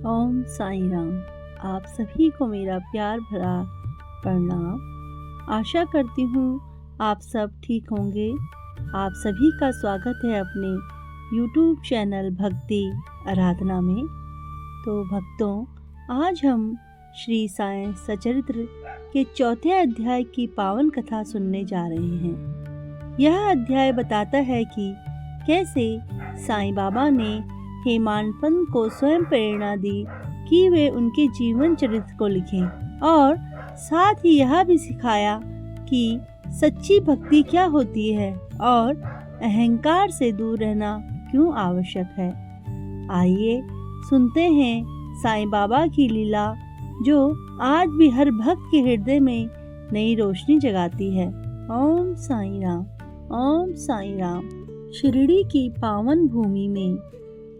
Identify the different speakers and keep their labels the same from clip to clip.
Speaker 1: ओम साईं राम। आप सभी को मेरा प्यार भरा प्रणाम। आशा करती हूँ आप सब ठीक होंगे। आप सभी का स्वागत है अपने YouTube चैनल भक्ति आराधना में। तो भक्तों, आज हम श्री साईं सचरित्र के चौथे अध्याय की पावन कथा सुनने जा रहे हैं। यह अध्याय बताता है कि कैसे साईं बाबा ने हेमाडपंत को स्वयं प्रेरणा दी कि वे उनके जीवन चरित्र को लिखें, और साथ ही यह भी सिखाया कि सच्ची भक्ति क्या होती है और अहंकार से दूर रहना क्यों आवश्यक है। आइए सुनते हैं साईं बाबा की लीला, जो आज भी हर भक्त के हृदय में नई रोशनी जगाती है। ओम साईं राम, ओम साईं राम। शिरडी की पावन भूमि में,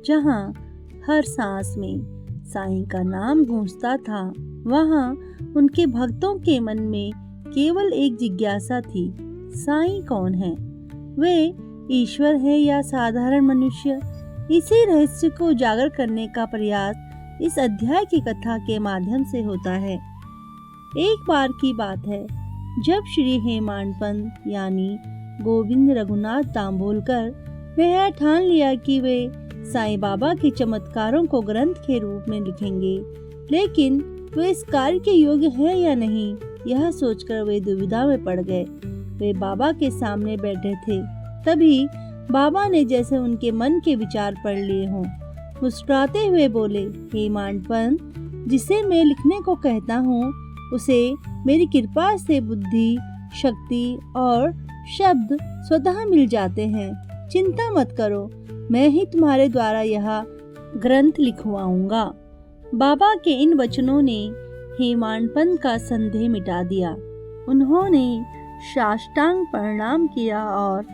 Speaker 1: जहाँ हर सांस में साईं का नाम गूंजता था, वहाँ उनके भक्तों के मन में केवल एक जिज्ञासा थी, साईं कौन है? वे ईश्वर है या साधारण मनुष्य? इसी रहस्य को उजागर करने का प्रयास इस अध्याय की कथा के माध्यम से होता है। एक बार की बात है, जब श्री हेमाडपंत यानी गोविंद रघुनाथ दामोदर ने यह ठान लिया कि वे साईं बाबा के चमत्कारों को ग्रंथ के रूप में लिखेंगे, लेकिन वे इस कार्य के योग्य हैं या नहीं, यह सोचकर वे दुविधा में पड़ गए। वे बाबा के सामने बैठे थे, तभी बाबा ने जैसे उनके मन के विचार पढ़ लिए हों, मुस्कुराते हुए बोले, हेमाडपंत, जिसे मैं लिखने को कहता हूँ, उसे मेरी कृपा से बुद्धि, शक्ति और शब्द स्वतः मिल जाते हैं। चिंता मत करो, मैं ही तुम्हारे द्वारा यह ग्रंथ लिखवाऊंगा। बाबा के इन वचनों ने हेमाडपंत का संदेह मिटा दिया। उन्होंने साष्टांग प्रणाम किया और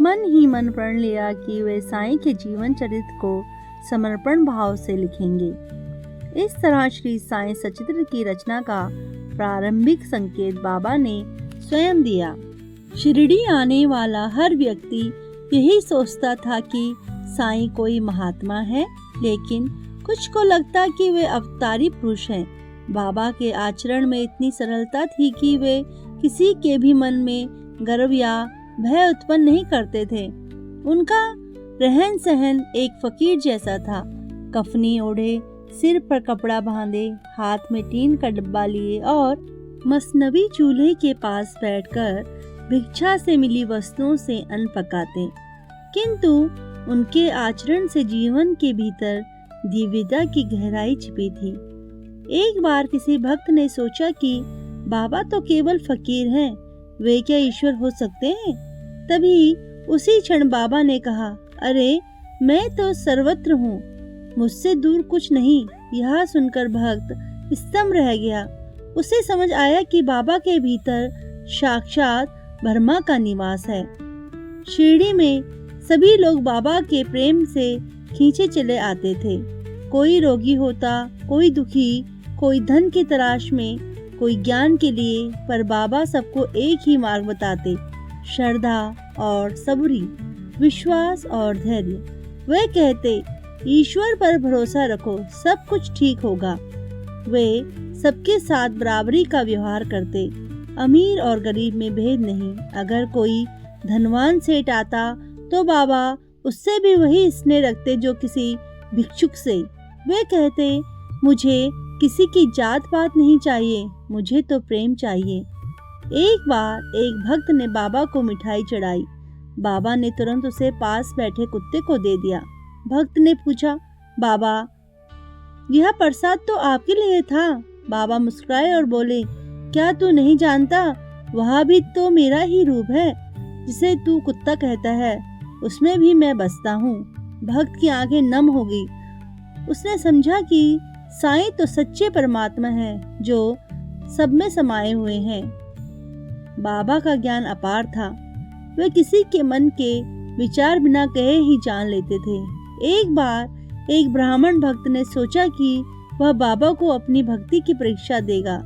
Speaker 1: मन ही मन प्रण लिया कि वे साईं के जीवन चरित्र को समर्पण भाव से लिखेंगे। इस तरह श्री साईं सचरित्र की रचना का प्रारंभिक संकेत बाबा ने स्वयं दिया। शिरडी आने वाला हर व्यक्ति यही सोचता था कि साईं कोई महात्मा है, लेकिन कुछ को लगता कि वे अवतारी पुरुष हैं। बाबा के आचरण में इतनी सरलता थी कि वे किसी के भी मन में गर्व या भय उत्पन्न नहीं करते थे। उनका रहन सहन एक फकीर जैसा था। कफनी ओढ़े, सिर पर कपड़ा बांधे, हाथ में टीन का डब्बा लिए और मसनवी चूल्हे के पास बैठकर भिक्षा से मिली वस्तुओं से अन्न पकाते। किंतु उनके आचरण से जीवन के भीतर दिव्यता की गहराई छिपी थी। एक बार किसी भक्त ने सोचा कि बाबा तो केवल फकीर हैं, वे क्या ईश्वर हो सकते हैं? तभी उसी क्षण बाबा ने कहा, अरे मैं तो सर्वत्र हूँ, मुझसे दूर कुछ नहीं। यह सुनकर भक्त स्तंभ रह गया। उसे समझ आया कि बाबा के भीतर साक्षात ब्रह्मा का निवास है। शिरडी में सभी लोग बाबा के प्रेम से खींचे चले आते थे। कोई रोगी होता, कोई दुखी, कोई धन की तलाश में, कोई ज्ञान के लिए, पर बाबा सबको एक ही मार्ग बताते, श्रद्धा और सबरी, विश्वास और धैर्य। वे कहते, ईश्वर पर भरोसा रखो, सब कुछ ठीक होगा। वे सबके साथ बराबरी का व्यवहार करते, अमीर और गरीब में भेद नहीं। अगर कोई धनवान सेठ आता तो बाबा उससे भी वही स्नेह रखते जो किसी भिक्षुक से। वे कहते, मुझे किसी की जात पात नहीं चाहिए, मुझे तो प्रेम चाहिए। एक बार एक भक्त ने बाबा को मिठाई चढ़ाई। बाबा ने तुरंत उसे पास बैठे कुत्ते को दे दिया। भक्त ने पूछा, बाबा, यह प्रसाद तो आपके लिए था। बाबा मुस्कुराए और बोले, क्या तू नहीं जानता, वह भी तो मेरा ही रूप है। जिसे तू कुत्ता कहता है, उसमें भी मैं बसता हूँ। भक्त की आंखें नम हो गई। उसने समझा कि साईं तो सच्चे परमात्मा हैं, जो सब में समाये हुए हैं। बाबा का ज्ञान अपार था। वे किसी के मन के विचार बिना कहे ही जान लेते थे। एक बार एक ब्राह्मण भक्त ने सोचा कि वह बाबा को अपनी भक्ति की परीक्षा देगा।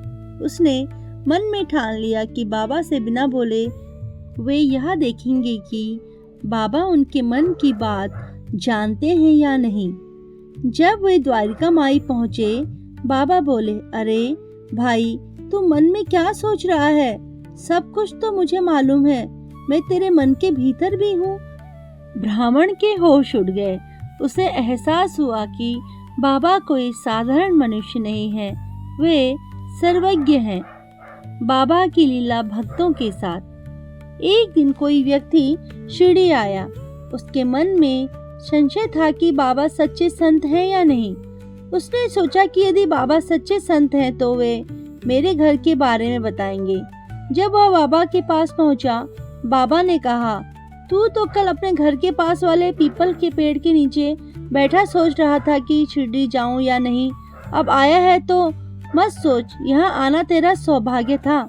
Speaker 1: उसने मन में ठान लिया कि बाबा से बिना बोले वे यह देखेंगे कि बाबा उनके मन की बात जानते हैं या नहीं। जब वे द्वारिका माई पहुँचे, बाबा बोले, अरे भाई, तू मन में क्या सोच रहा है? सब कुछ तो मुझे मालूम है, मैं तेरे मन के भीतर भी हूँ। ब्राह्मण के होश उड़ गए। उसे एहसास हुआ कि बाबा कोई साधारण मनुष्य नहीं है, वे सर्वज्ञ हैं। बाबा की लीला भक्तों के साथ। एक दिन कोई व्यक्ति शिरडी आया। उसके मन में संशय था कि बाबा सच्चे संत हैं या नहीं। उसने सोचा कि यदि बाबा सच्चे संत हैं तो वे मेरे घर के बारे में बताएंगे। जब वह बाबा के पास पहुंचा, बाबा ने कहा, तू तो कल अपने घर के पास वाले पीपल के पेड़ के नीचे बैठा सोच रहा था कि शिरडी जाऊं या नहीं। अब आया है तो मत सोच, यहाँ आना तेरा सौभाग्य था।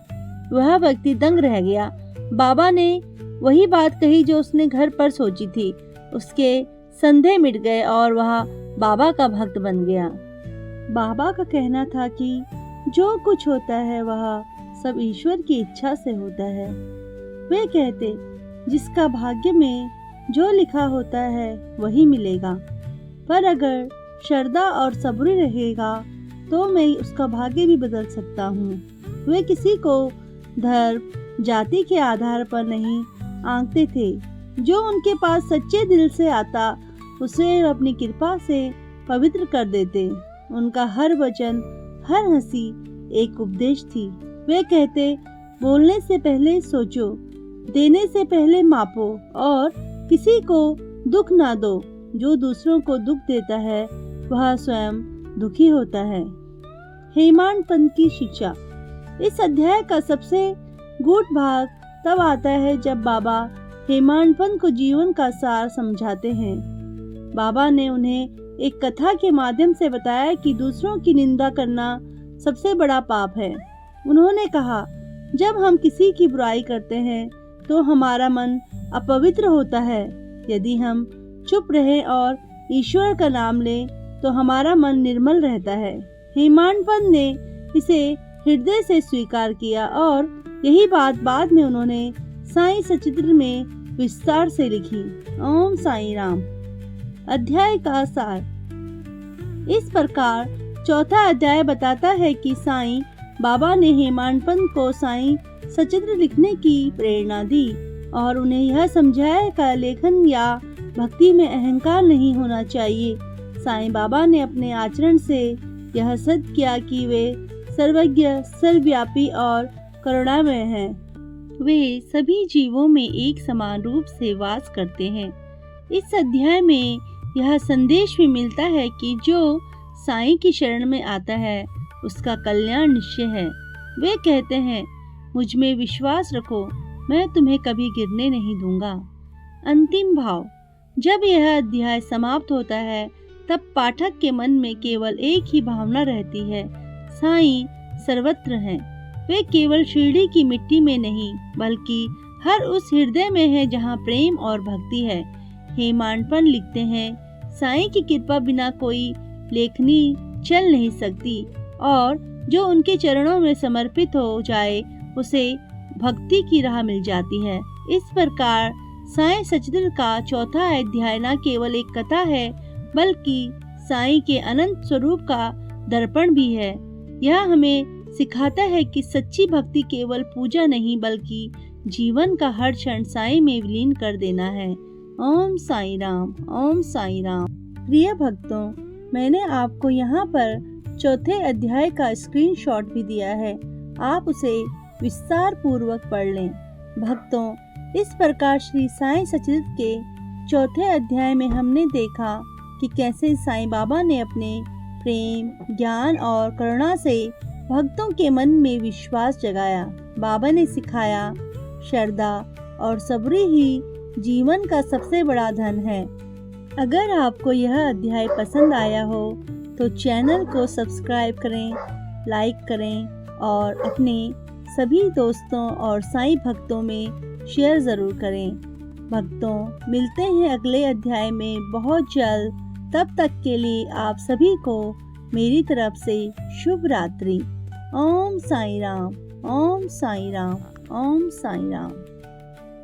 Speaker 1: वह व्यक्ति दंग रह गया। बाबा ने वही बात कही जो उसने घर पर सोची थी। उसके संदेह मिट गए और वह बाबा का भक्त बन गया। बाबा का कहना था कि जो कुछ होता है वह सब ईश्वर की इच्छा से होता है। वे कहते, जिसका भाग्य में जो लिखा होता है वही मिलेगा, पर अगर श्रद्धा और सब्र रहेगा तो मैं उसका भाग्य भी बदल सकता हूँ। वे किसी को धर्म जाति के आधार पर नहीं आंकते थे। जो उनके पास सच्चे दिल से आता उसे अपनी कृपा से पवित्र कर देते। उनका हर वचन, हर हंसी एक उपदेश थी। वे कहते, बोलने से पहले सोचो, देने से पहले मापो और किसी को दुख ना दो। जो दूसरों को दुख देता है वह स्वयं दुखी होता है। हेमाड पंत की शिक्षा। इस अध्याय का सबसे गूढ़ भाग तब आता है जब बाबा हेमाड पंत को जीवन का सार समझाते हैं। बाबा ने उन्हें एक कथा के माध्यम से बताया कि दूसरों की निंदा करना सबसे बड़ा पाप है। उन्होंने कहा, जब हम किसी की बुराई करते हैं तो हमारा मन अपवित्र होता है। यदि हम चुप रहें और ईश्वर का नाम लें तो हमारा मन निर्मल रहता है। हेमाड पंत ने इसे हृदय से स्वीकार किया और यही बात बाद में उन्होंने साईं सचित्र में विस्तार से लिखी। ओम साईं राम। अध्याय का सार। इस प्रकार चौथा अध्याय बताता है कि साईं बाबा ने हेमाड पंत को साईं सचित्र लिखने की प्रेरणा दी और उन्हें यह समझाया कि लेखन या भक्ति में अहंकार नहीं होना चाहिए। साईं बाबा ने अपने आचरण से यह सिद्ध किया कि वे सर्वज्ञ, सर्वव्यापी और करुणामय हैं। वे सभी जीवों में एक समान रूप से वास करते हैं। इस अध्याय में यह संदेश भी मिलता है कि जो साईं की शरण में आता है उसका कल्याण निश्चय है। वे कहते हैं, मुझ में विश्वास रखो, मैं तुम्हें कभी गिरने नहीं दूंगा। अंतिम भाव। जब यह अध्याय समाप्त होता है तब पाठक के मन में केवल एक ही भावना रहती है, साईं सर्वत्र हैं। वे केवल शिरडी की मिट्टी में नहीं बल्कि हर उस हृदय में है जहाँ प्रेम और भक्ति है। हेमाड पंत लिखते हैं, साईं की कृपा बिना कोई लेखनी चल नहीं सकती और जो उनके चरणों में समर्पित हो जाए उसे भक्ति की राह मिल जाती है। इस प्रकार साईं सचित्र का चौथा अध्याय न केवल एक कथा है बल्कि साईं के अनंत स्वरूप का दर्पण भी है। यह हमें सिखाता है कि सच्ची भक्ति केवल पूजा नहीं बल्कि जीवन का हर क्षण साईं में विलीन कर देना है। ओम साईं राम। ओम साईं राम। प्रिय भक्तों, मैंने आपको यहाँ पर चौथे अध्याय का स्क्रीनशॉट भी दिया है। आप उसे विस्तार पूर्वक पढ़ लें। भक्तों, इस प्रकार श्री साईं सचित्र के चौथे अध्याय में हमने देखा कि कैसे साईं बाबा ने अपने प्रेम, ज्ञान और करुणा से भक्तों के मन में विश्वास जगाया। बाबा ने सिखाया, श्रद्धा और सब्र ही जीवन का सबसे बड़ा धन है। अगर आपको यह अध्याय पसंद आया हो तो चैनल को सब्सक्राइब करें, लाइक करें और अपने सभी दोस्तों और साईं भक्तों में शेयर ज़रूर करें। भक्तों, मिलते हैं अगले अध्याय में बहुत जल्द। तब तक के लिए आप सभी को मेरी तरफ से शुभ रात्रि। ओम साईं राम। ओम साईं राम। ओम साईं राम।